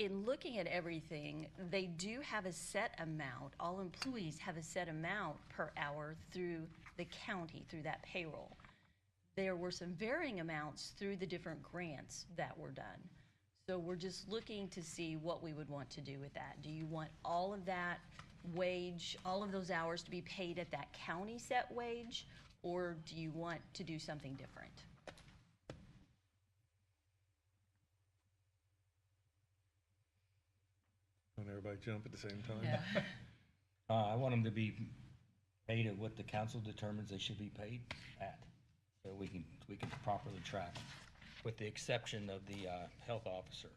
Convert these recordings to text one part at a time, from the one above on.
in looking at everything, they do have a set amount, all employees have a set amount per hour through the county, through that payroll. There were some varying amounts through the different grants that were done. So we're just looking to see what we would want to do with that. Do you want all of that wage, all of those hours to be paid at that county set wage, or do you want to do something different? Don't everybody jump at the same time? Yeah. I want them to be paid at what the council determines they should be paid at, so we can properly track, with the exception of the health officer.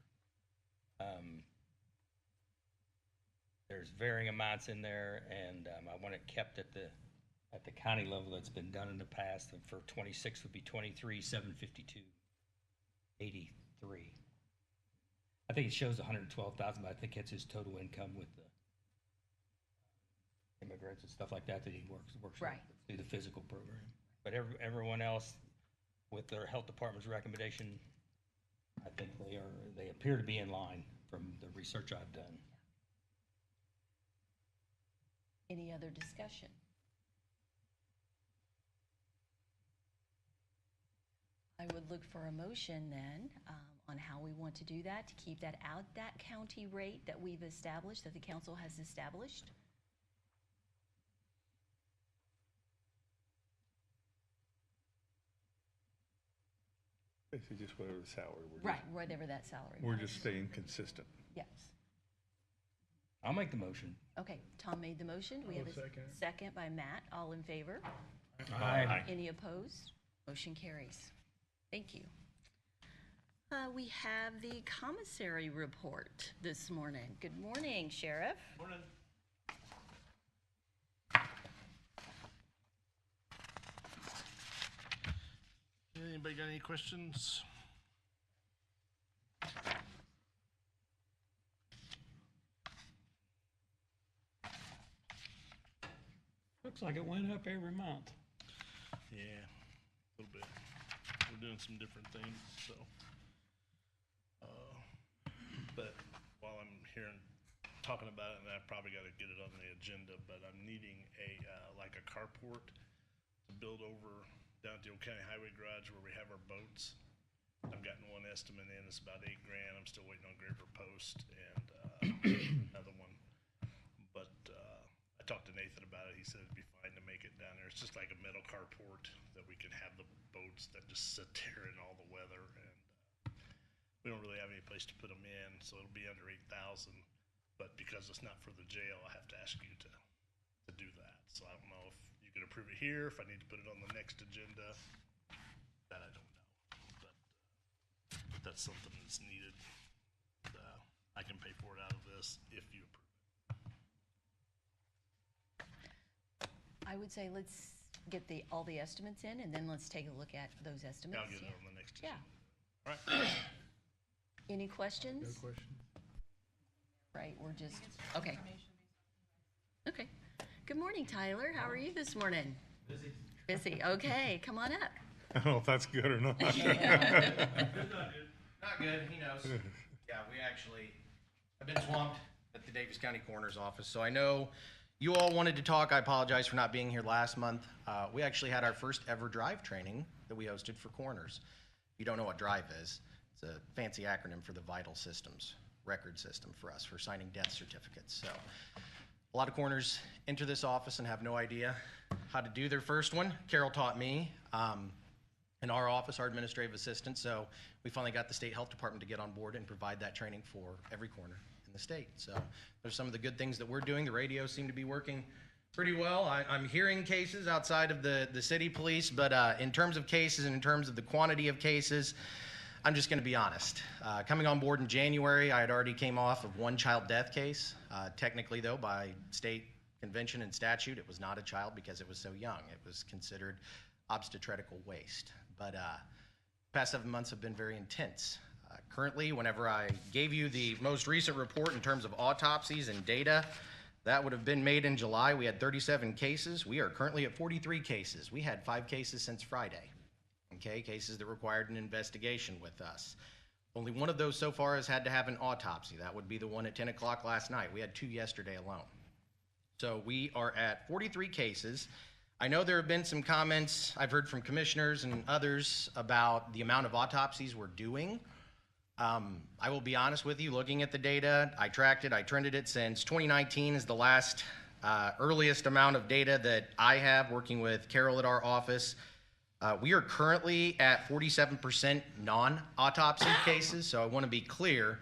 There's varying amounts in there, and I want it kept at the county level that's been done in the past. And for 26 would be 23,752.83. I think it shows 112,000, but I think it's his total income with the immigrants and stuff like that he works Right. through the physical program. But everyone else, with their health department's recommendation, I think they appear to be in line from the research I've done. Any other discussion? I would look for a motion then on how we want to do that, to keep that out, that county rate that we've established, that the council has established. Basically just whatever the salary. Right, whatever that salary We're was. just staying consistent. Yes. I'll make the motion. Okay, Tom made the motion. We have a second by Matt. All in favor? Aye. Any opposed? Motion carries. Thank you. We have the commissary report this morning. Good morning, Sheriff. Morning. Anybody got any questions? Looks like it went up every month. Yeah, a little bit. We're doing some different things, so. But while I'm here and talking about it, and I probably got to get it on the agenda, but I'm needing like a carport to build over down at the Old County Highway Garage where we have our boats. I've gotten one estimate in, it's about $8 grand. I'm still waiting on Graver Post and another one. But I talked to Nathan about it. He said it'd be fine to make it down there. It's just like a metal carport that we can have the boats that just sit there in all the weather. And we don't really have any place to put them in, so it'll be under 8,000. But because it's not for the jail, I have to ask you to do that. So I don't know if you can approve it here, if I need to put it on the next agenda. That I don't know. But that's something that's needed. I can pay for it out of this if you approve it. I would say let's get all the estimates in, and then let's take a look at those estimates. I'll get it on the next agenda. Yeah. All right. Any questions? No question? Right, we're just, okay. Okay. Good morning, Tyler. How are you this morning? Busy. Busy, okay, come on up. I don't know if that's good or not. Not good, he knows. Yeah, I've been swamped at the Daviess County Coroner's Office, so I know you all wanted to talk. I apologize for not being here last month. We actually had our first ever drive training that we hosted for coroners. If you don't know what drive is, it's a fancy acronym for the vital systems record system for us for signing death certificates. So a lot of coroners enter this office and have no idea how to do their first one. Carol taught me in our office, our administrative assistant, so we finally got the state health department to get on board and provide that training for every coroner in the state. So there's some of the good things that we're doing. The radios seem to be working pretty well. I'm hearing cases outside of the city police, but in terms of cases and in terms of the quantity of cases, I'm just going to be honest. Coming on board in January, I had already came off of one child death case. Technically, though, by state convention and statute, it was not a child because it was so young. It was considered obstetrical waste. But past 7 months have been very intense. Currently, whenever I gave you the most recent report in terms of autopsies and data, that would have been made in July. We had 37 cases. We are currently at 43 cases. We had 5 cases since Friday. Okay, cases that required an investigation with us. Only one of those so far has had to have an autopsy. That would be the one at 10 o'clock last night. We had 2 yesterday alone. So we are at 43 cases. I know there have been some comments I've heard from commissioners and others about the amount of autopsies we're doing. I will be honest with you, looking at the data, I tracked it, I trended it since 2019 is the last earliest amount of data that I have working with Carol at our office. We are currently at 47% non-autopsy cases, so I want to be clear,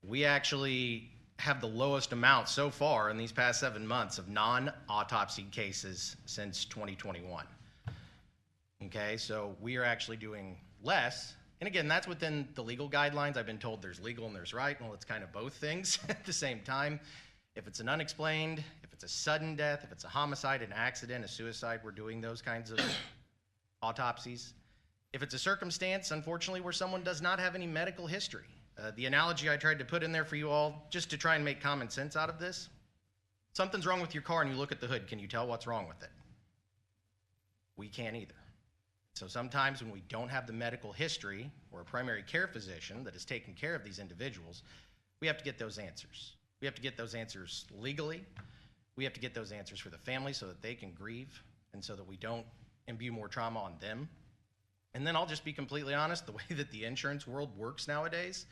we actually have the lowest amount so far in these past 7 months of non-autopsy cases since 2021. Okay, so we are actually doing less. And again, that's within the legal guidelines. I've been told there's legal and there's right. Well, it's kind of both things at the same time. If it's an unexplained, if it's a sudden death, if it's a homicide, an accident, a suicide, we're doing those kinds of autopsies. If it's a circumstance, unfortunately, where someone does not have any medical history. The analogy I tried to put in there for you all, just to try and make common sense out of this, something's wrong with your car and you look at the hood. Can you tell what's wrong with it? We can't either. So sometimes when we don't have the medical history or a primary care physician that is taking care of these individuals, we have to get those answers. We have to get those answers legally. We have to get those answers for the family so that they can grieve and so that we don't imbue more trauma on them. And then I'll just be completely honest, the way that the insurance world works nowadays,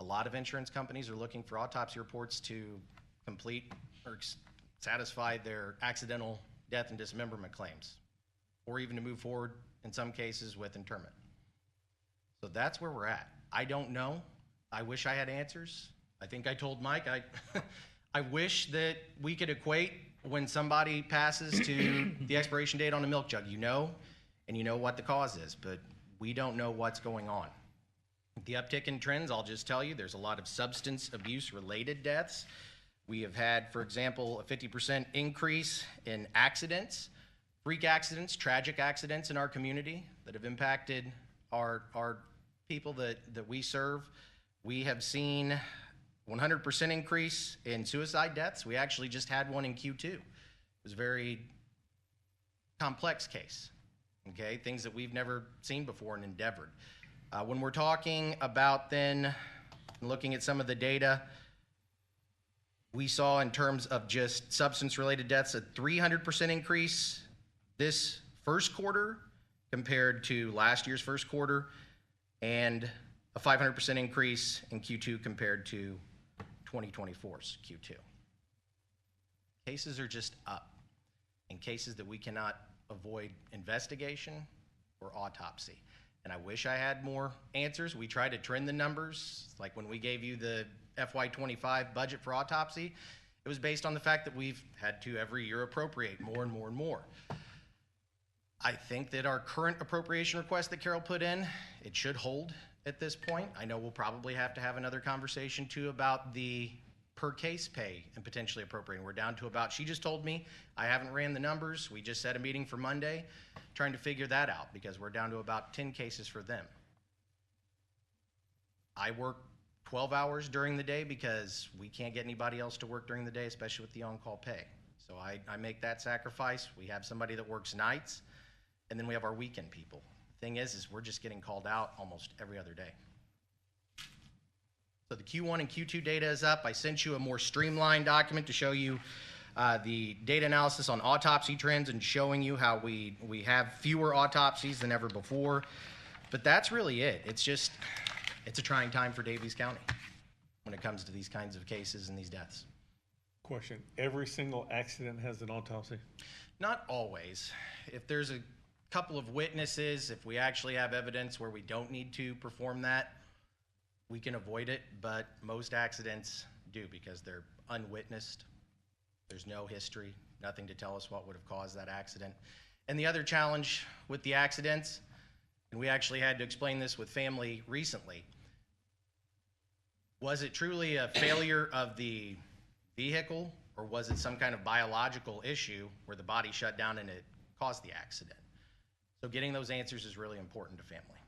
a lot of insurance companies are looking for autopsy reports to complete or satisfy their accidental death and dismemberment claims, or even to move forward in some cases with interment. So that's where we're at. I don't know. I wish I had answers. I think I told Mike, I wish that we could equate when somebody passes to the expiration date on a milk jug, and you know what the cause is, but we don't know what's going on. The uptick in trends, I'll just tell you, there's a lot of substance abuse related deaths. We have had, for example, a 50% increase in accidents, freak accidents, tragic accidents in our community that have impacted our people that we serve. We have seen 100% increase in suicide deaths. We actually just had one in Q2. It was a very complex case, okay? Things that we've never seen before and endeavored. When we're talking about then looking at some of the data, we saw in terms of just substance-related deaths a 300% increase this first quarter compared to last year's first quarter, and a 500% increase in Q2 compared to 2024's Q2. Cases are just up, and cases that we cannot avoid investigation or autopsy. And I wish I had more answers. We try to trend the numbers, like when we gave you the FY25 budget for autopsy, it was based on the fact that we've had to every year appropriate more and more and more. I think that our current appropriation request that Carol put in, it should hold at this point. I know we'll probably have to have another conversation too about the per case pay and potentially appropriating. We're down to about, she just told me, I haven't ran the numbers. We just set a meeting for Monday, trying to figure that out because we're down to about 10 cases for them. I work 12 hours during the day because we can't get anybody else to work during the day, especially with the on-call pay. So I make that sacrifice. We have somebody that works nights, and then we have our weekend people. The thing is we're just getting called out almost every other day. So the Q1 and Q2 data is up. I sent you a more streamlined document to show you the data analysis on autopsy trends and showing you how we have fewer autopsies than ever before. But that's really it. It's a trying time for Daviess County when it comes to these kinds of cases and these deaths. Question, every single accident has an autopsy? Not always. If there's a couple of witnesses, if we actually have evidence where we don't need to perform that, we can avoid it, but most accidents do because they're unwitnessed. There's no history, nothing to tell us what would have caused that accident. And the other challenge with the accidents, and we actually had to explain this with family recently, was it truly a failure of the vehicle, or was it some kind of biological issue where the body shut down and it caused the accident? So getting those answers is really important to family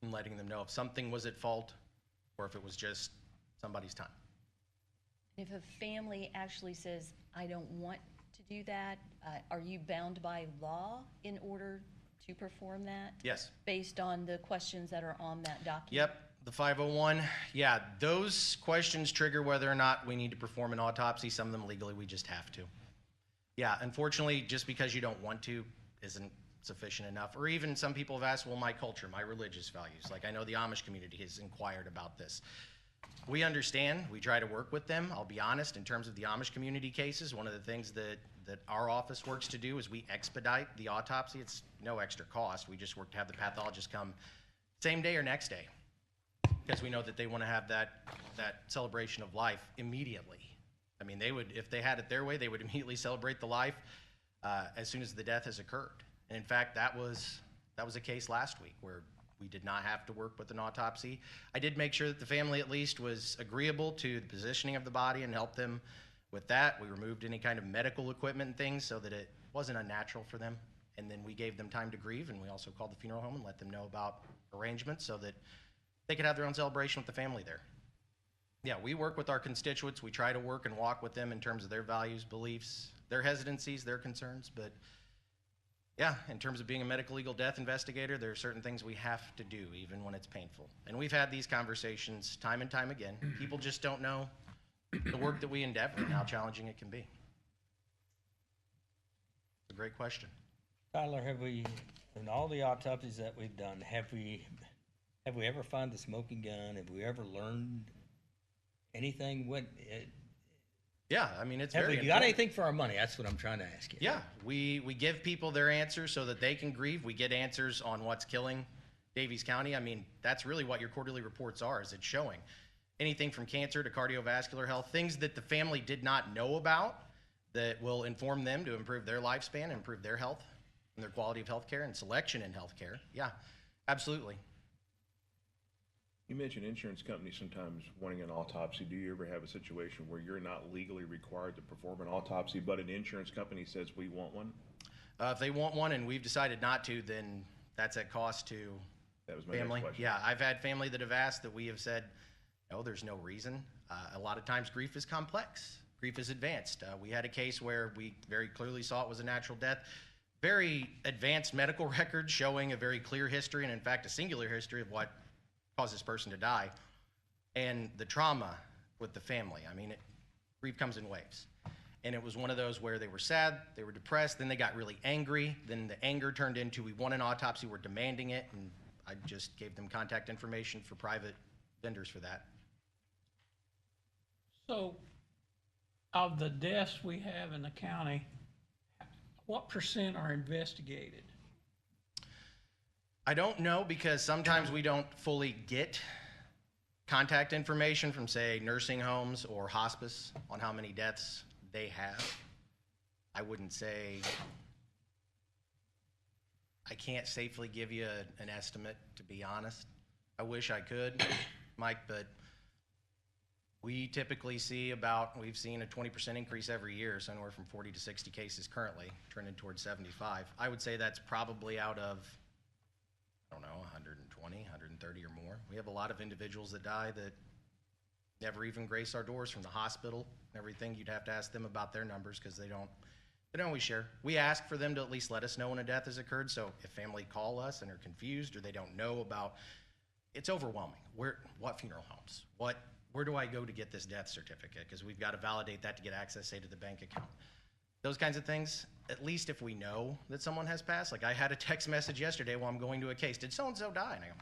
and letting them know if something was at fault or if it was just somebody's time. If a family actually says, I don't want to do that, are you bound by law in order to perform that? Yes. Based on the questions that are on that document? Yep, the 501. Yeah, those questions trigger whether or not we need to perform an autopsy. Some of them legally, we just have to. Yeah, unfortunately, just because you don't want to isn't sufficient enough. Or even some people have asked, well, my culture, my religious values. Like I know the Amish community has inquired about this. We understand. We try to work with them. I'll be honest, in terms of the Amish community cases, one of the things that our office works to do is we expedite the autopsy. It's no extra cost. We just work to have the pathologist come same day or next day because we know that they want to have that celebration of life immediately. I mean, they would, if they had it their way, they would immediately celebrate the life as soon as the death has occurred. And in fact, that was a case last week where we did not have to work with an autopsy. I did make sure that the family at least was agreeable to the positioning of the body and help them with that. We removed any kind of medical equipment and things so that it wasn't unnatural for them. And then we gave them time to grieve, and we also called the funeral home and let them know about arrangements so that they could have their own celebration with the family there. Yeah, we work with our constituents. We try to work and walk with them in terms of their values, beliefs, their hesitancies, their concerns. But yeah, in terms of being a medical legal death investigator, there are certain things we have to do even when it's painful. And we've had these conversations time and time again. People just don't know the work that we endeavor and how challenging it can be. It's a great question. Tyler, have we, in all the autopsies that we've done, have we ever found the smoking gun? Have we ever learned anything? Yeah, I mean, it's Have very we got important. anything for our money? That's what I'm trying to ask you. Yeah, we give people their answers so that they can grieve. We get answers on what's killing Daviess County. I mean, that's really what your quarterly reports are, is it's showing anything from cancer to cardiovascular health, things that the family did not know about that will inform them to improve their lifespan, improve their health and their quality of health care and selection in health care. Yeah, absolutely. You mentioned insurance companies sometimes wanting an autopsy. Do you ever have a situation where you're not legally required to perform an autopsy, but an insurance company says we want one? If they want one and we've decided not to, then that's at cost to That was my family. next question. Yeah, I've had family that have asked that we have said, no, there's no reason. A lot of times grief is complex. Grief is advanced. We had a case where we very clearly saw it was a natural death. Very advanced medical records showing a very clear history and in fact a singular history of what caused this person to die. And the trauma with the family, I mean, grief comes in waves. And it was one of those where they were sad, they were depressed, then they got really angry, then the anger turned into, we want an autopsy, we're demanding it, and I just gave them contact information for private vendors for that. So, of the deaths we have in the county, what % are investigated? I don't know because sometimes we don't fully get contact information from, say, nursing homes or hospice on how many deaths they have. I wouldn't say, I can't safely give you an estimate, to be honest. I wish I could, Mike, but we typically see we've seen a 20% increase every year, so anywhere from 40 to 60 cases currently, trending towards 75. I would say that's probably out of, I don't know, 120, 130 or more. We have a lot of individuals that die that never even grace our doors from the hospital and everything. You'd have to ask them about their numbers because they don't always share. We ask for them to at least let us know when a death has occurred, so if family call us and are confused or they don't know about, it's overwhelming. What funeral homes? Where do I go to get this death certificate? Because we've got to validate that to get access, say, to the bank account. Those kinds of things, at least if we know that someone has passed. Like I had a text message yesterday while I'm going to a case. Did so-and-so die? And I go,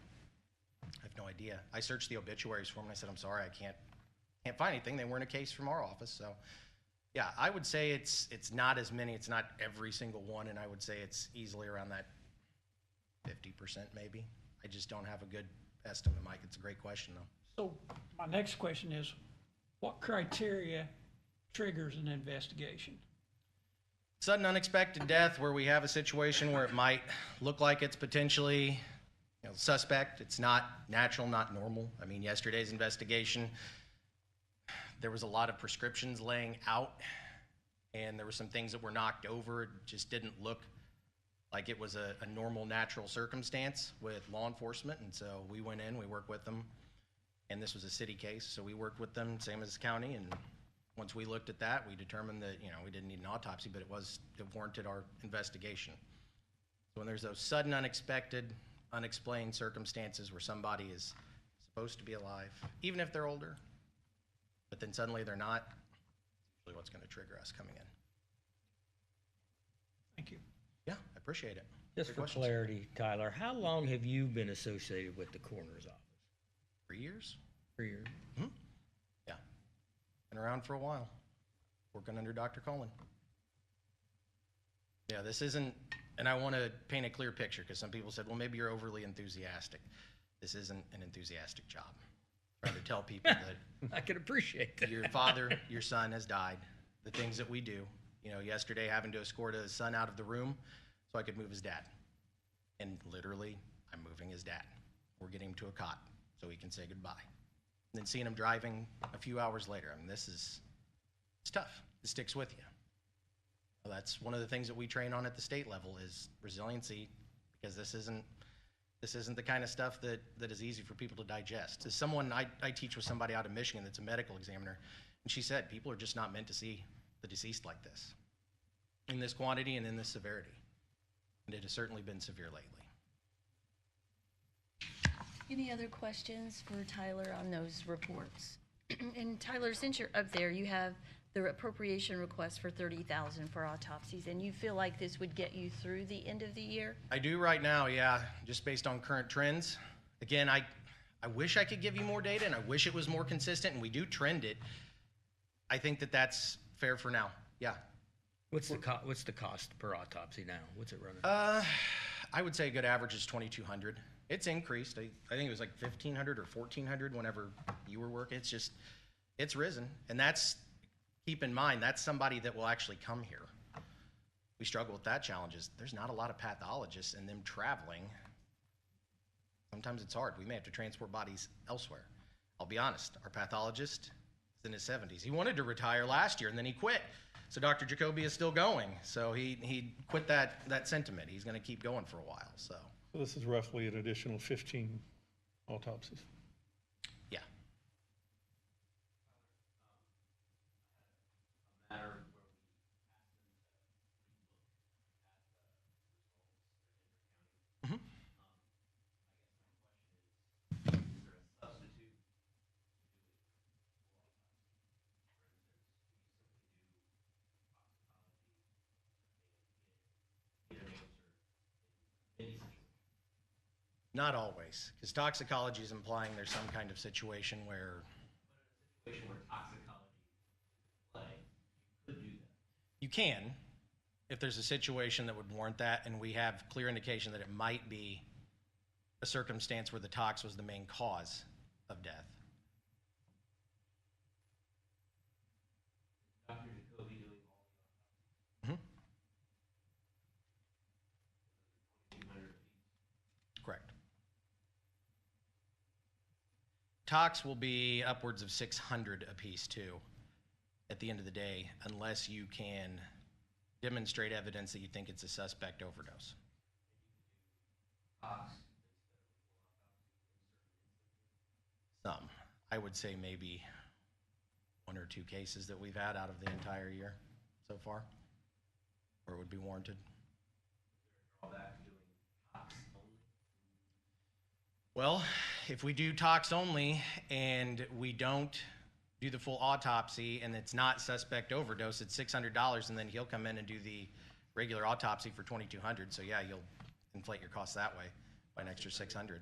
I have no idea. I searched the obituaries for them and I said, I'm sorry, I can't find anything. They weren't a case from our office. So yeah, I would say it's not as many. It's not every single one. And I would say it's easily around that 50% maybe. I just don't have a good estimate, Mike. It's a great question though. So, my next question is, what criteria triggers an investigation? Sudden unexpected death where we have a situation where it might look like it's potentially suspect. It's not natural, not normal. I mean, yesterday's investigation, there was a lot of prescriptions laying out and there were some things that were knocked over. It just didn't look like it was a normal, natural circumstance with law enforcement. And so we went in, we worked with them. And this was a city case, so we worked with them, same as the county, and once we looked at that, we determined that, we didn't need an autopsy, but it warranted our investigation. So when there's those sudden, unexpected, unexplained circumstances where somebody is supposed to be alive, even if they're older, but then suddenly they're not, it's usually what's going to trigger us coming in. Thank you. Yeah, I appreciate it. Just Great for questions. clarity, Tyler, how long have you been associated with the coroner's office? 3 years? 3 years? Yeah. Been around for a while, working under Dr. Cullen. Yeah, this isn't, and I want to paint a clear picture because some people said, well, maybe you're overly enthusiastic. This isn't an enthusiastic job. Trying to tell people that I can appreciate that. your father, your son has died. The things that we do, you know, yesterday having to escort his son out of the room so I could move his dad. And literally, I'm moving his dad. We're getting him to a cot so he can say goodbye. And then seeing him driving a few hours later. I mean, it's tough. It sticks with you. Well, that's one of the things that we train on at the state level is resiliency, because this isn't the kind of stuff that is easy for people to digest. As someone, I teach with somebody out of Michigan that's a medical examiner, and she said people are just not meant to see the deceased like this, in this quantity and in this severity. And it has certainly been severe lately. Any other questions for Tyler on those reports? And Tyler, since you're up there, you have the appropriation request for $30,000 for autopsies, and you feel like this would get you through the end of the year? I do right now, yeah, just based on current trends. Again, I wish I could give you more data, and I wish it was more consistent, and we do trend it. I think that that's fair for now, yeah. What's the cost per autopsy now? What's it running? I would say a good average is 2,200. It's increased. I think it was like 1,500 or 1,400 whenever you were working. It's risen. And that's, keep in mind, that's somebody that will actually come here. We struggle with that challenge is there's not a lot of pathologists and them traveling. Sometimes it's hard. We may have to transport bodies elsewhere. I'll be honest, our pathologist is in his 70s. He wanted to retire last year and then he quit. So Dr. Jacoby is still going. So he quit that sentiment. He's going to keep going for a while. So This is roughly an additional 15 autopsies. yeah. Mhm. Not always, because toxicology is implying there's some kind of situation where you can, if there's a situation that would warrant that, and we have clear indication that it might be a circumstance where the tox was the main cause of death. Mhm. Correct. Tox will be upwards of 600 apiece too, at the end of the day, unless you can demonstrate evidence that you think it's a suspect overdose. Some. I would say maybe 1 or 2 cases that we've had out of the entire year so far, where it would be warranted. Well, if we do tox only and we don't do the full autopsy and it's not suspect overdose, it's $600, and then he'll come in and do the regular autopsy for $2,200. So yeah, you'll inflate your costs that way by an extra $600.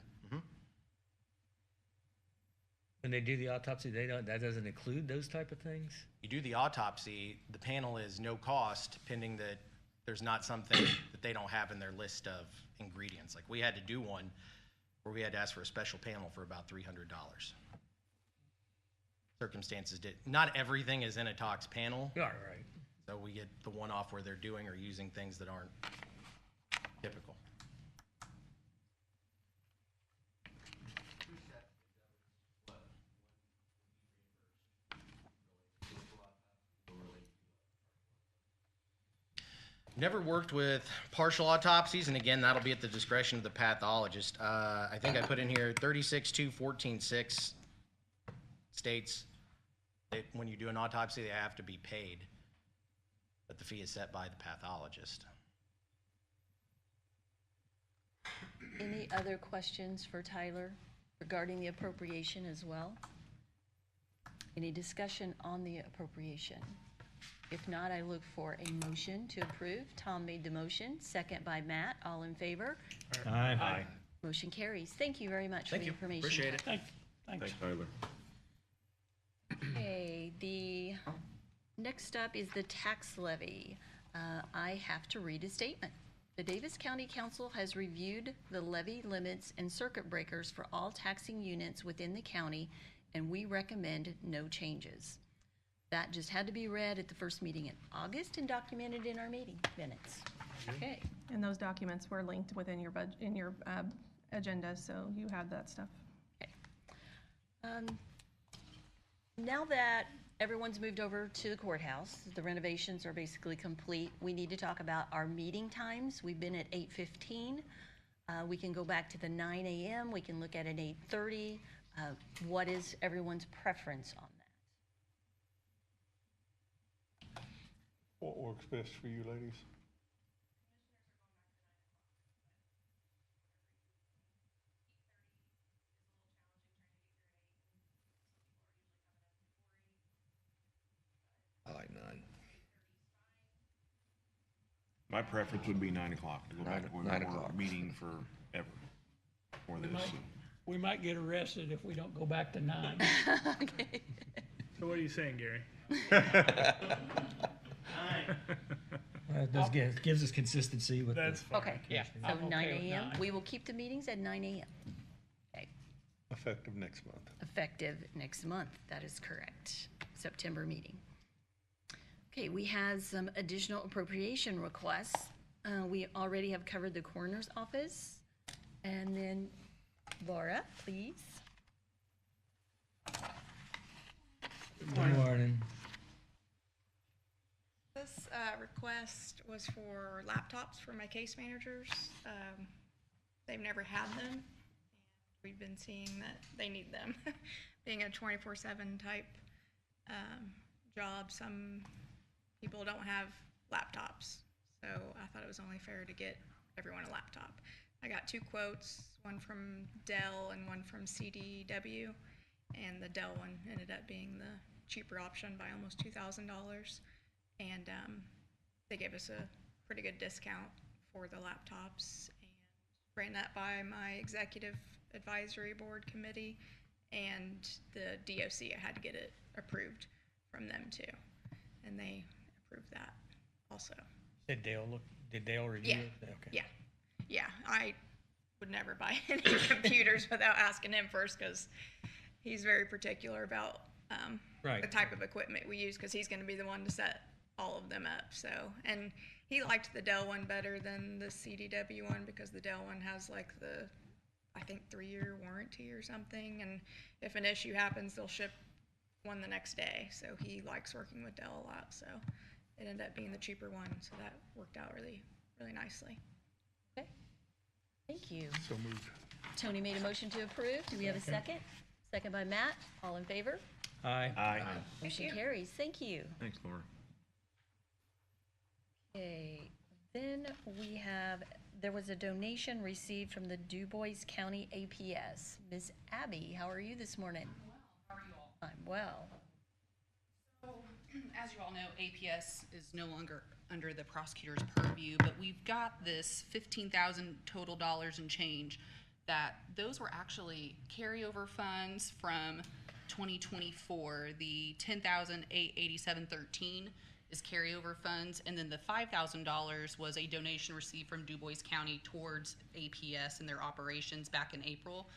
When they do the autopsy, that doesn't include those type of things? You do the autopsy, the panel is no cost, pending that there's not something that they don't have in their list of ingredients. Like we had to do one where we had to ask for a special panel for about $300. Circumstances did, not everything is in a tox panel. Yeah, right. So we get the one-off where they're doing or using things that aren't typical. Never worked with partial autopsies, and again, that'll be at the discretion of the pathologist. I think I put in here 36(2)14(6) states that when you do an autopsy, they have to be paid, but the fee is set by the pathologist. Any other questions for Tyler regarding the appropriation as well? Any discussion on the appropriation? If not, I look for a motion to approve. Tom made the motion, second by Matt. All in favor? Aye. Motion carries. Thank you very much for Thank the you. information. Appreciate it. Thanks. Thanks, Tyler. Okay, the next up is the tax levy. I have to read a statement. The Davis County Council has reviewed the levy limits and circuit breakers for all taxing units within the county, and we recommend no changes. That just had to be read at the first meeting in August and documented in our meeting minutes. Okay, And those documents were linked within your agenda, so you have that stuff. okay. Now that everyone's moved over to the courthouse, the renovations are basically complete, we need to talk about our meeting times. We've been at 8:15. We can go back to the 9 a.m., we can look at an 8:30. What is everyone's preference on that? What works best for you ladies? I like 9. My preference would be 9 o'clock to go back to where 9 we were o'clock. meeting forever for this. We might get arrested if we don't go back to 9. Okay. So what are you saying, Gary? It does gives us consistency with That's the. fine. Okay. Yeah, So I'm okay 9 with a.m., 9. we will keep the meetings at 9 a.m. Okay, Effective next month. effective next month, that is correct, September meeting. Okay, we have some additional appropriation requests. We already have covered the coroner's office. And then Laura, please. Good morning. This request was for laptops for my case managers. They've never had them, and we've been seeing that they need them. Being a 24/7 type job, some people don't have laptops, so I thought it was only fair to get everyone a laptop. I got 2 quotes, one from Dell and one from CDW, and the Dell one ended up being the cheaper option by almost $2,000. And they gave us a pretty good discount for the laptops, and ran that by my executive advisory board committee and the DOC. I had to get it approved from them too, and they approved that also. Did Dale review Yeah. it? Okay. Yeah, I would never buy any computers without asking him first, because he's very particular about Right. the type of equipment we use, because he's going to be the one to set all of them up. So, and he liked the Dell one better than the CDW one, because the Dell one has like the, I think, 3-year warranty or something, and if an issue happens, they'll ship one the next day. So he likes working with Dell a lot, so it ended up being the cheaper one, so that worked out really, really nicely. Okay, thank you. So moved. Tony made a motion to approve. Do we have a second? Second by Matt. All in favor? Aye. Aye. Motion carries. Thank you. Thanks, Laura. Okay, then there was a donation received from the Du Bois County APS. Ms. Abby, how are you this morning? How are you all? I'm well. So, as you all know, APS is no longer under the prosecutor's purview, but we've got this $15,000 total dollars and change, that those were actually carryover funds from 2024. The $10,887.13 is carryover funds, and then the $5,000 was a donation received from Du Bois County towards APS and their operations back in April.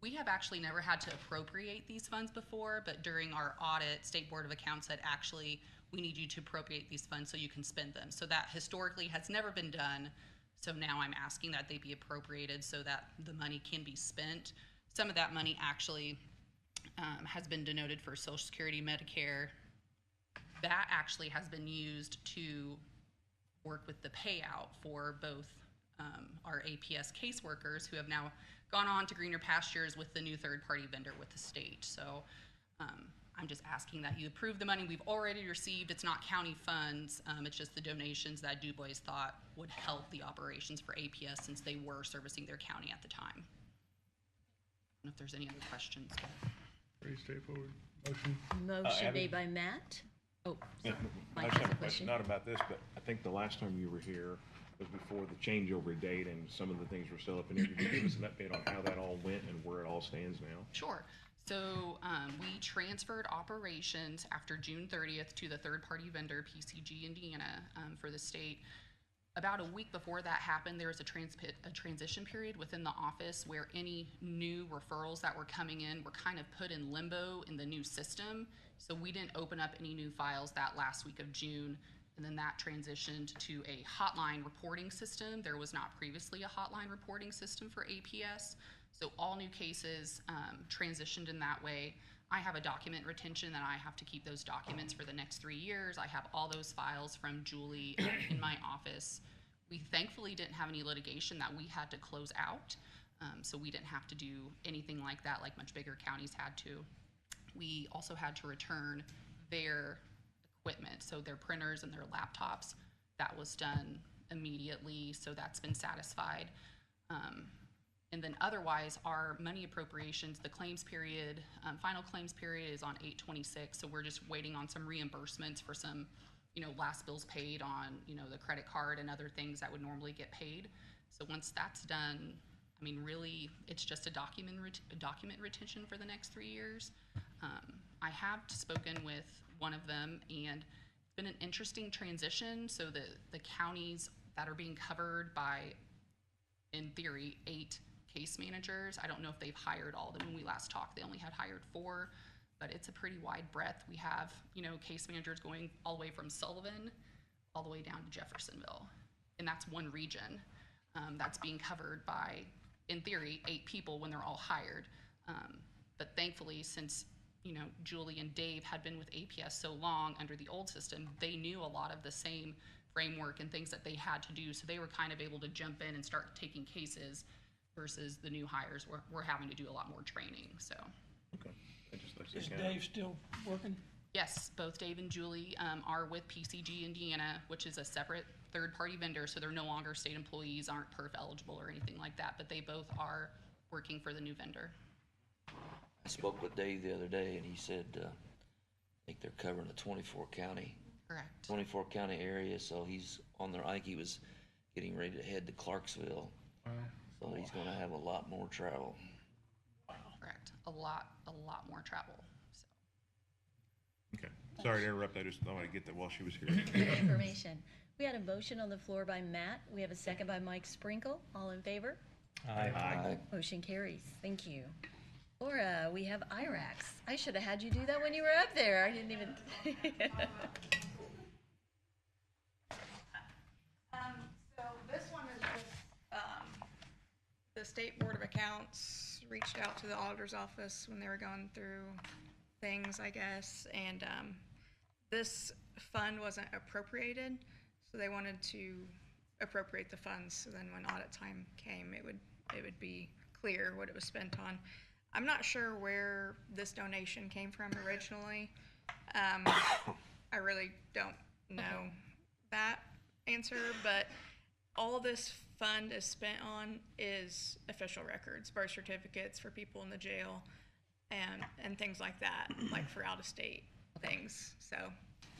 We have actually never had to appropriate these funds before, but during our audit, State Board of Accounts said, actually, we need you to appropriate these funds so you can spend them. So that historically has never been done. So now I'm asking that they be appropriated so that the money can be spent. Some of that money actually has been denoted for Social Security, Medicare. That actually has been used to work with the payout for both our APS caseworkers, who have now gone on to greener pastures with the new third-party vendor with the state. So I'm just asking that you approve the money we've already received. It's not county funds. It's just the donations that Du Bois thought would help the operations for APS since they were servicing their county at the time. I don't know if there's any other questions. Pretty straightforward motion. Motion Abby? made by Matt. Oh, sorry. I Mike just has have a question, not about this, but I think the last time you were here was before the changeover date and some of the things were still up in there. Could you give us an update on how that all went and where it all stands now? Sure. So we transferred operations after June 30th to the third-party vendor, PCG Indiana, for the state. About a week before that happened, there was a transition period within the office where any new referrals that were coming in were kind of put in limbo in the new system. So we didn't open up any new files that last week of June. And then that transitioned to a hotline reporting system. There was not previously a hotline reporting system for APS. So all new cases transitioned in that way. I have a document retention that I have to keep those documents for the next 3 years. I have all those files from Julie in my office. We thankfully didn't have any litigation that we had to close out. So we didn't have to do anything like that like much bigger counties had to. We also had to return their equipment, so their printers and their laptops. That was done immediately, so that's been satisfied. And then otherwise, our money appropriations, the claims period, final claims period is on 8/26, so we're just waiting on some reimbursements for some, last bills paid on, the credit card and other things that would normally get paid. So once that's done, I mean, really, it's just a document retention for the next 3 years. I have spoken with one of them, and it's been an interesting transition. So the counties that are being covered by, in theory, 8 case managers. I don't know if they've hired all of them. When we last talked, they only had hired 4, but it's a pretty wide breadth. We have, case managers going all the way from Sullivan all the way down to Jeffersonville. And that's one region that's being covered by, in theory, 8 people when they're all hired. But thankfully, since, Julie and Dave had been with APS so long under the old system, they knew a lot of the same framework and things that they had to do. So they were kind of able to jump in and start taking cases versus the new hires were having to do a lot more training, so. Okay. Is Dave still working? Yes, both Dave and Julie are with PCG Indiana, which is a separate third-party vendor, so they're no longer state employees, aren't perf eligible or anything like that, but they both are working for the new vendor. I spoke with Dave the other day, and he said, I think they're covering a 24 county area, so he's on there. I think he was getting ready to head to Clarksville. So he's gonna have a lot more travel. Correct, a lot more travel, so. Okay. Sorry to interrupt. I just thought I'd get that while she was here. Good information. We had a motion on the floor by Matt. We have a second by Mike Sprinkle. All in favor? Aye. Motion carries. Thank you. Laura, we have IRACs. I should have had you do that when you were up there. I didn't even. So this one is just, the State Board of Accounts reached out to the auditor's office when they were going through things, I guess, and this fund wasn't appropriated, so they wanted to appropriate the funds, so then when audit time came, it would be clear what it was spent on. I'm not sure where this donation came from originally. I really don't know that answer, but all this fund is spent on is official records, birth certificates for people in the jail, and things like that, like for out-of-state things. So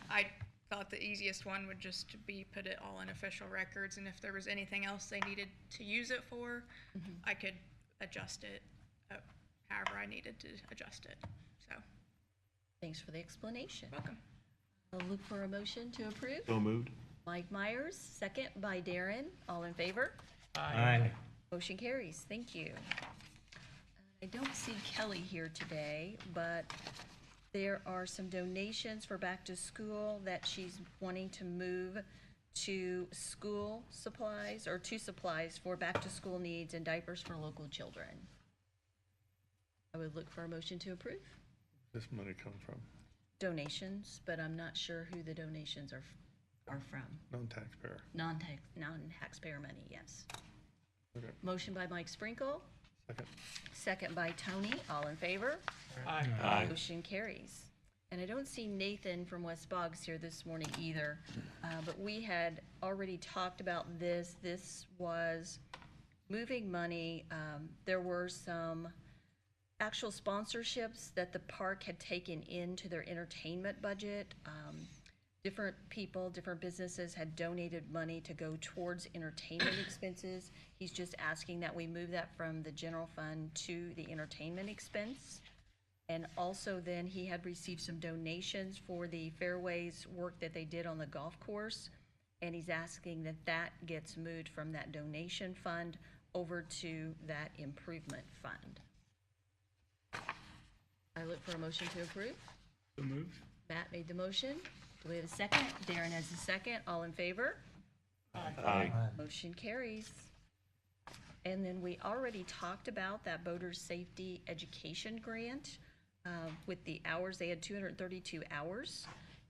I thought the easiest one would just be put it all in official records, and if there was anything else they needed to use it for, I could adjust it however I needed to adjust it. So Thanks for the explanation. welcome. I'll look for a motion to approve. So moved. Mike Myers, second by Darren. All in favor? Aye. Motion carries. Thank you. I don't see Kelly here today, but there are some donations for back to school that she's wanting to move to school supplies or to supplies for back to school needs and diapers for local children. I would look for a motion to approve. This money come from Donations, but I'm not sure who the donations are from. non-taxpayer. Non-taxpayer money, yes. Okay. Motion by Mike Sprinkle, Second. second by Tony. All in favor? Aye. Motion carries. And I don't see Nathan from West Boggs here this morning either, but we had already talked about this. This was moving money. There were some actual sponsorships that the park had taken into their entertainment budget. Different people, different businesses had donated money to go towards entertainment expenses. He's just asking that we move that from the general fund to the entertainment expense. And also then he had received some donations for the fairways work that they did on the golf course. And he's asking that that gets moved from that donation fund over to that improvement fund. I look for a motion to approve. So moved. Matt made the motion. Do we have a second? Darren has a second. All in favor? Aye. Motion carries. And then we already talked about that boater safety education grant with the hours. They had 232 hours.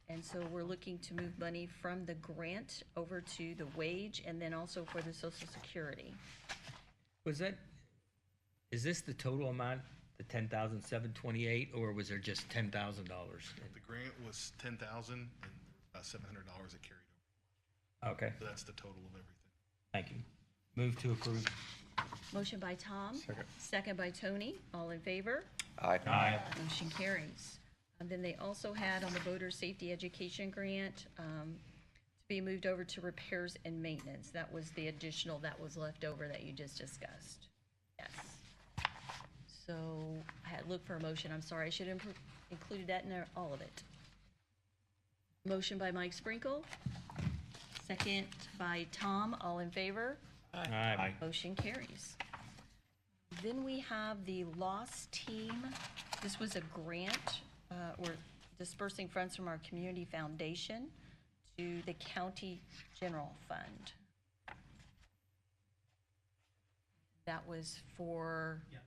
And so we're looking to move money from the grant over to the wage and then also for the Social Security. Is this the total amount, the 10,728, or was there just $10,000? The grant was 10,000 and $700 it carried over. Okay, So that's the total of everything. thank you. Move to approve. Motion by Tom. Second. Second by Tony. All in favor? Aye. Motion carries. And then they also had on the boater safety education grant to be moved over to repairs and maintenance. That was the additional that was left over that you just discussed. Yes. So I had looked for a motion. I'm sorry, I should have included that in there, all of it. Motion by Mike Sprinkle. Second by Tom. All in favor? Aye. Motion carries. Then we have the Lost Team. This was a grant. We're dispersing funds from our community foundation to the county general fund. That was for, Yeah,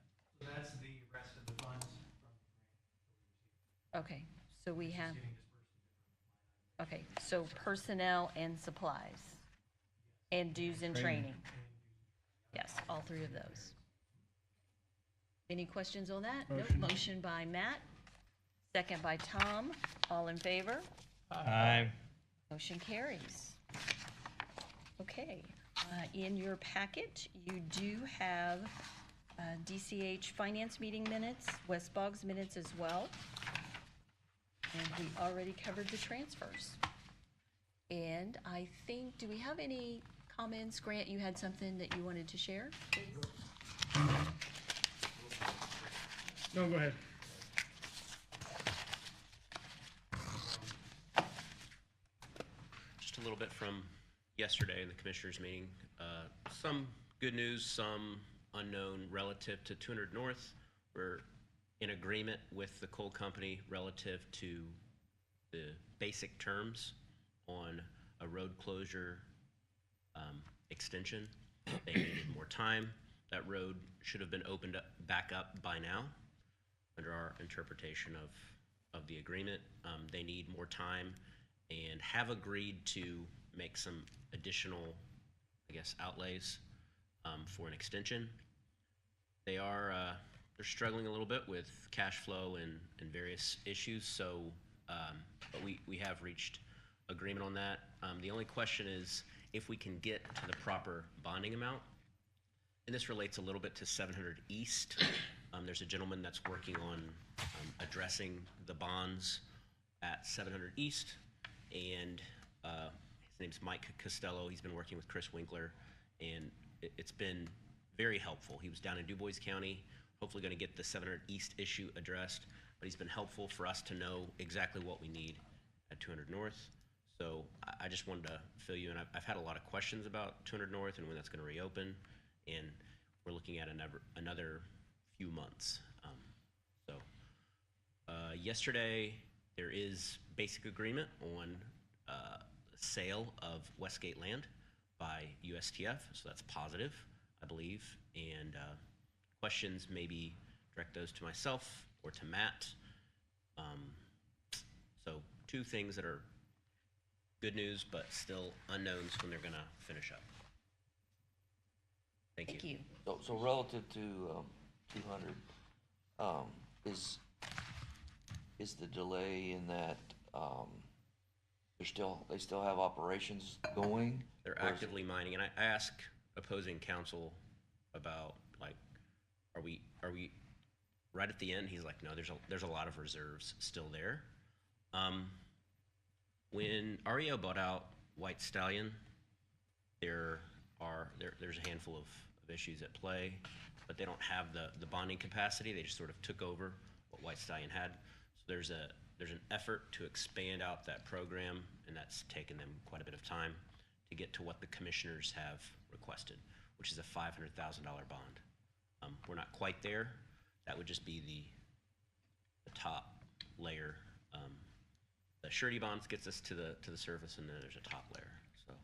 so that's the rest of the funds from the grant. okay, so we have, Getting dispersed to different line items. okay, so personnel and supplies and dues and training. Yes, all three of those. Any questions on that? Nope. Motion by Matt, second by Tom. All in favor? Aye. Motion carries. Okay, in your packet, you do have DCH finance meeting minutes, West Boggs minutes as well. And we already covered the transfers. And I think, do we have any comments? Grant, you had something that you wanted to share? No, go ahead. Just a little bit from yesterday in the commissioners meeting. Some good news, some unknown relative to 200 North. We're in agreement with the coal company relative to the basic terms on a road closure extension. They needed more time. That road should have been opened up, back up by now under our interpretation of the agreement. They need more time and have agreed to make some additional, I guess, outlays for an extension. They are they're struggling a little bit with cash flow and various issues, so but we have reached agreement on that. The only question is if we can get to the proper bonding amount, and this relates a little bit to 700 East. There's a gentleman that's working on addressing the bonds at 700 East, and his name's Mike Costello. He's been working with Chris Winkler, and it's been very helpful. He was down in Du Bois County, hopefully going to get the 700 East issue addressed, but he's been helpful for us to know exactly what we need at 200 North. So I just wanted to fill you in. I've had a lot of questions about 200 North and when that's going to reopen, and we're looking at another few months. Yesterday, there is basic agreement on sale of Westgate land by USTF, so that's positive, I believe. And questions, maybe direct those to myself or to Matt. So two things that are good news, but still unknowns when they're gonna finish up. Thank you. So relative to 200, is is the delay in that, they still have operations going? They're Or is it- actively mining, and I ask opposing counsel about, like, are we right at the end? He's like, no, there's a lot of reserves still there. When REO bought out White Stallion, there's a handful of issues at play, but they don't have the bonding capacity. They just sort of took over what White Stallion had. So there's an effort to expand out that program, and that's taken them quite a bit of time to get to what the commissioners have requested, which is a $500,000 bond. We're not quite there. That would just be the top layer. The surety bonds gets us to the surface, and then there's a top layer. So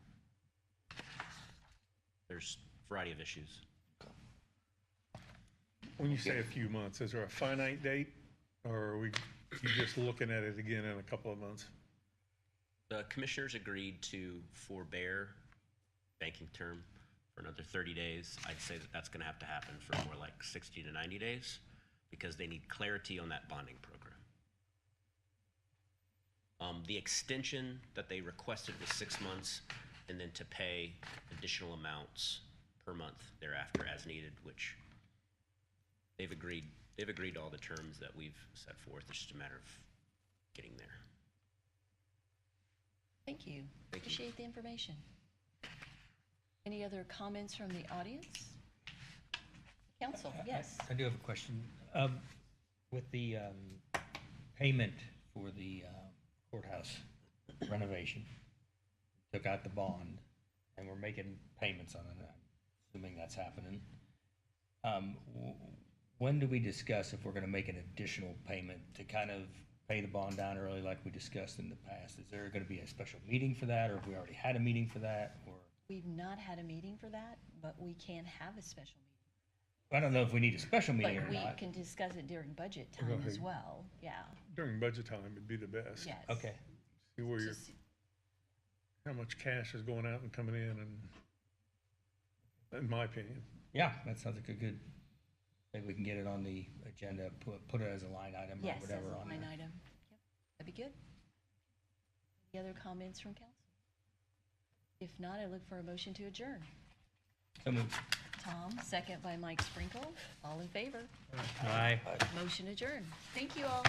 there's a variety of issues. When you say a few months, is there a finite date, or are you just looking at it again in a couple of months? The commissioners agreed to forbear banking term for another 30 days. I'd say that's going to have to happen for more like 60 to 90 days because they need clarity on that bonding program. The extension that they requested was 6 months, and then to pay additional amounts per month thereafter as needed, which they've agreed to all the terms that we've set forth. It's just a matter of getting there. Thank you. Thank you. Appreciate the information. Any other comments from the audience? Council, yes. I do have a question. With the payment for the courthouse renovation, took out the bond, and we're making payments on it, I'm assuming that's happening. When do we discuss if we're gonna make an additional payment to kind of pay the bond down early like we discussed in the past? Is there gonna be a special meeting for that, or have we already had a meeting for that, or? We've not had a meeting for that, but we can have a special meeting. I don't know if we need a special meeting or But we not. can discuss it during budget time Go as ahead. well, yeah, During budget time would be the best. yes. Okay, See where you're, Just- how much cash is going out and coming in, and in my opinion. yeah, that sounds like a good, maybe we can get it on the agenda, put it as a line item or Yes, as whatever a on line there. item. Yep, that'd be good. Any other comments from council? If not, I look for a motion to adjourn. So moved. Tom, second by Mike Sprinkle. All in favor? Aye. Motion adjourned. Thank you all.